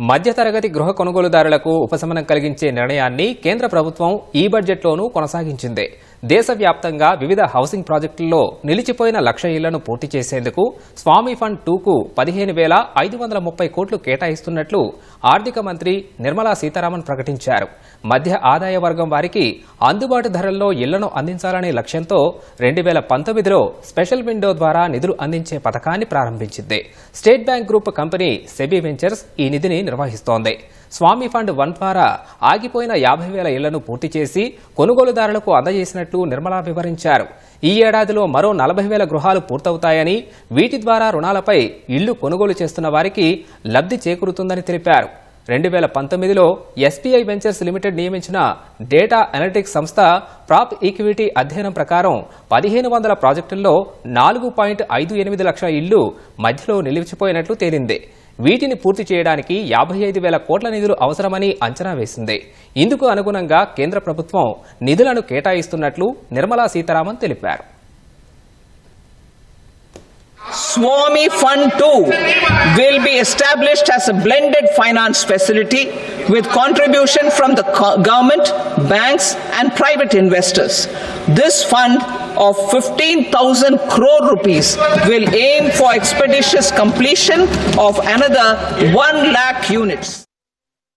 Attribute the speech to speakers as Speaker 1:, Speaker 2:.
Speaker 1: మధ్యతరగతి గృహ కొనుగోలుదారులకు ఉపశమనం కలిగించే నిర్ణయాన్ని కేంద్ర ప్రభుత్వం ఈ బడ్జెట్లోనూ కొనసాగించింది. దేశవ్యాప్తంగా వివిధ హౌసింగ్ ప్రాజెక్టుల్లో నిలిచిపోయిన 1,00,000 ఇళ్లను పూర్తి చేసేందుకు స్వామి ఫండ్ 2కు 15,530 కోట్లు కేటాయిస్తున్నట్లు ఆర్థిక మంత్రి నిర్మలా సీతారామన్ ప్రకటించారు. మధ్య ఆదాయ వర్గం వారికి అందుబాటు ధరల్లో ఇళ్లను అందించాలనే లక్ష్యంతో 2019లో స్పెషల్ విండో ద్వారా నిధులు అందించే పథకాన్ని ప్రారంభించింది. State bank group company SEBI ventures ఈ నిధిని నిర్వహిస్తోంది. స్వామి ఫండ్ 1 ద్వారా ఆగిపోయిన 50,000 ఇళ్లను పూర్తి చేసి కొనుగోలుదారులకు అందజేసినట్లు నిర్మలా వివరించారు. ఈ ఏడాదిలో మరో 40,000 గృహాలు పూర్తవుతాయని, వీటి ద్వారా రుణాలపై ఇళ్లు కొనుగోలు చేస్తున్న వారికి లబ్ధి చేకూరుతుందని తెలిపారు. 2019లో ఎస్బీఐ వెంచర్స్ లిమిటెడ్ నియమించిన డేటా అనలిటిక్స్ సంస్థ ప్రాప్ ఈక్విటీ అధ్యయనం ప్రకారం 1,500 ప్రాజెక్టుల్లో 4.58 లక్షల ఇళ్లు మధ్యలో నిలిచిపోయినట్లు తేలింది. వీటిని పూర్తి చేయడానికి 55,000 కోట్ల నిధులు అవసరమని అంచనా వేసింది. ఇందుకు అనుగుణంగా కేంద్ర ప్రభుత్వం నిధులను కేటాయిస్తున్నట్లు నిర్మలా సీతారామన్ తెలిపారు.
Speaker 2: Swami Fund 2 will be established as a blended finance facility with contribution from the government, banks and private investors. This fund of 15,000 crore rupees will aim for expeditious completion of another 1 lakh units.